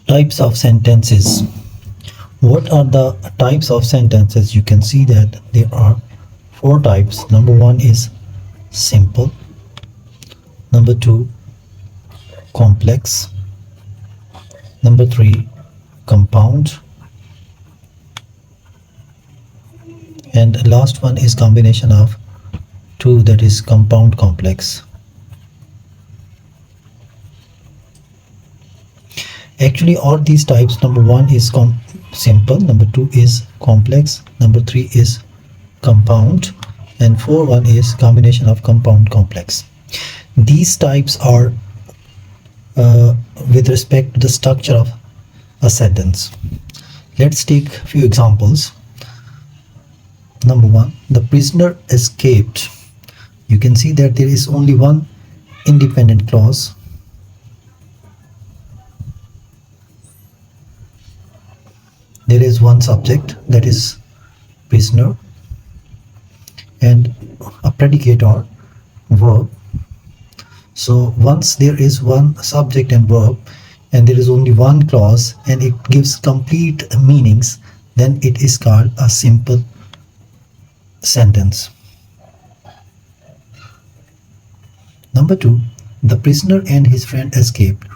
Types of sentences. What are the types of sentences? You can see that there are four types. Number one is simple. Number two, complex. Number three, compound. And last one is combination of two, that is compound complex. Actually, all these types, number one is simple, number two is complex, number three is compound, and one is combination of compound complex. These types are with respect to the structure of a sentence. Let's take a few examples. Number one, the prisoner escaped. You can see that there is only one independent clause. There is one subject, that is prisoner, and a predicate or verb. So once there is one subject and verb and there is only one clause and it gives complete meanings, then it is called a simple sentence. Number two, the prisoner and his friend escaped.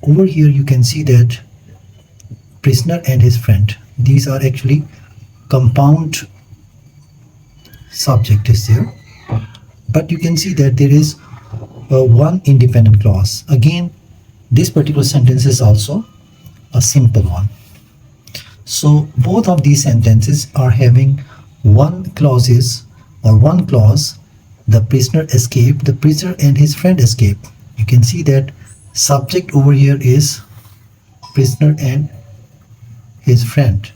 Over here you can see that prisoner and his friend, these are actually compound subject is there, but you can see that there is one independent clause. Again, this particular sentence is also a simple one. So both of these sentences are having one clause, the prisoner escaped, the prisoner and his friend escaped. You can see that subject over here is prisoner and his friend.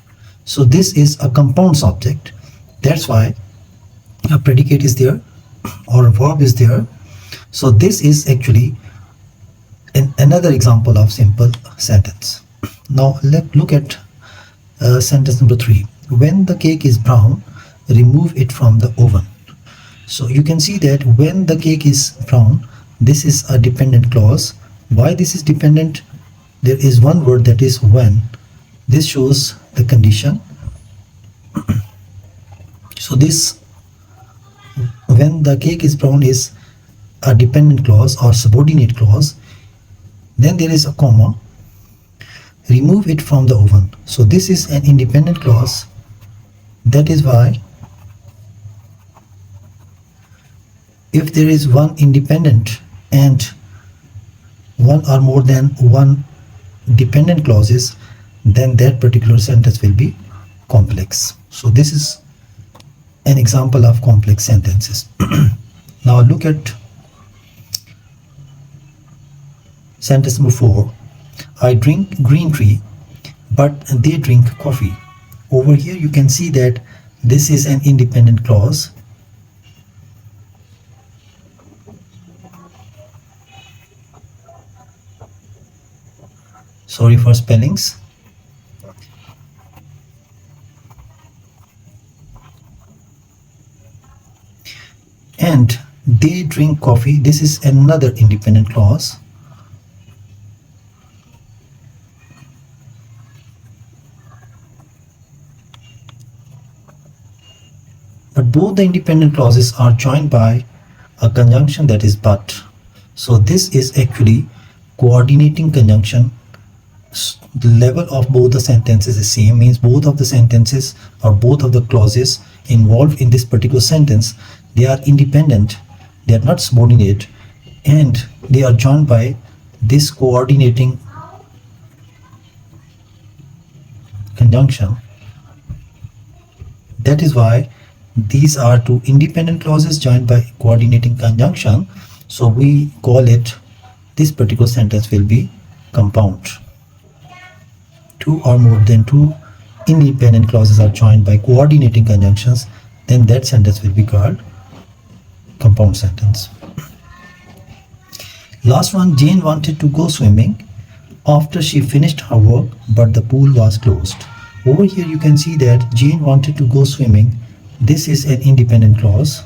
So this is a compound subject. That's why a predicate is there or a verb is there. So this is actually another example of simple sentence. Now let's look at sentence number three. When the cake is brown, remove it from the oven. So you can see that when the cake is brown, this is a dependent clause. Why this is dependent? There is one word, that is when. This shows the condition. So this when the cake is brown is a dependent clause or subordinate clause. Then there is a comma. Remove it from the oven. So this is an independent clause. That is why if there is one independent and one or more than one dependent clauses, then that particular sentence will be complex. So this is an example of complex sentences. Now look at sentence number four. I drink green tea, but they drink coffee. Over here you can see that this is an independent clause. Sorry for spellings. And they drink coffee. This is another independent clause. But both the independent clauses are joined by a conjunction, that is but. So this is actually coordinating conjunction. The level of both the sentences is same, means both of the sentences or both of the clauses involved in this particular sentence, they are independent, they are not subordinate, and they are joined by this coordinating conjunction. That is why these are two independent clauses joined by coordinating conjunction. So we call it, this particular sentence will be compound. Two or more than two independent clauses are joined by coordinating conjunctions, then that sentence will be called compound sentence. Last one, Jane wanted to go swimming after she finished her work, but the pool was closed. Over here you can see that Jane wanted to go swimming. This is an independent clause.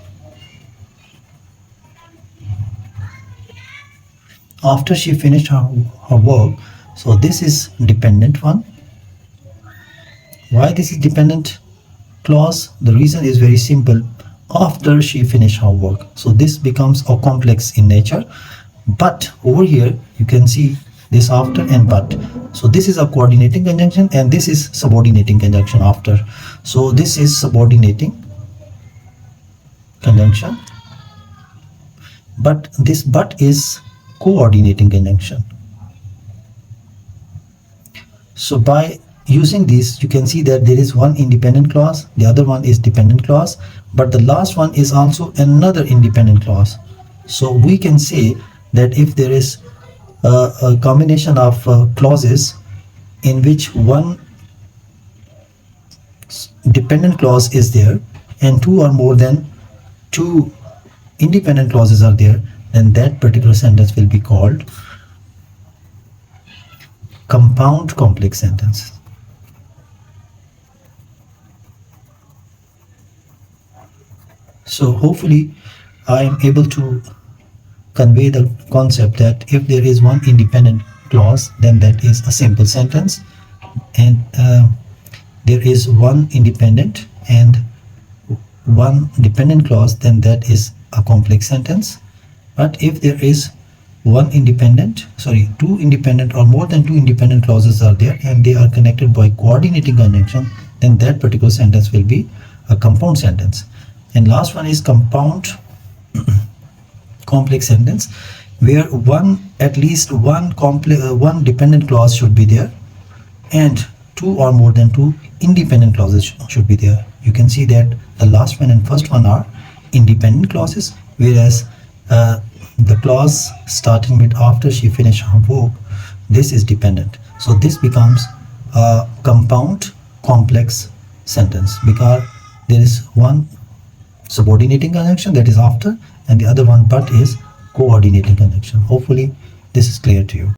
After she finished her work, So this is dependent one. Why this is dependent clause? The reason is very simple. After she finished her work, so this becomes a complex in nature. But over here you can see this after and but. So this is a coordinating conjunction and this is subordinating conjunction after. So this is subordinating conjunction, but this but is coordinating conjunction. So by using this, you can see that there is one independent clause, the other one is dependent clause, but the last one is also another independent clause. So we can say that if there is a combination of clauses in which one dependent clause is there and two or more than two independent clauses are there, then that particular sentence will be called compound complex sentence. So hopefully I am able to convey the concept that if there is one independent clause, then that is a simple sentence, and there is one independent and one dependent clause, then that is a complex sentence. But if there is two independent or more than two independent clauses are there and they are connected by coordinating conjunction, then that particular sentence will be a compound sentence. And last one is compound complex sentence, where at least one dependent clause should be there and two or more than two independent clauses should be there. You can see that the last one and first one are independent clauses, whereas the clause starting with after she finished her work, this is dependent. So this becomes a compound complex sentence because there is one subordinating conjunction, that is after, and the other one but is coordinating conjunction. Hopefully this is clear to you.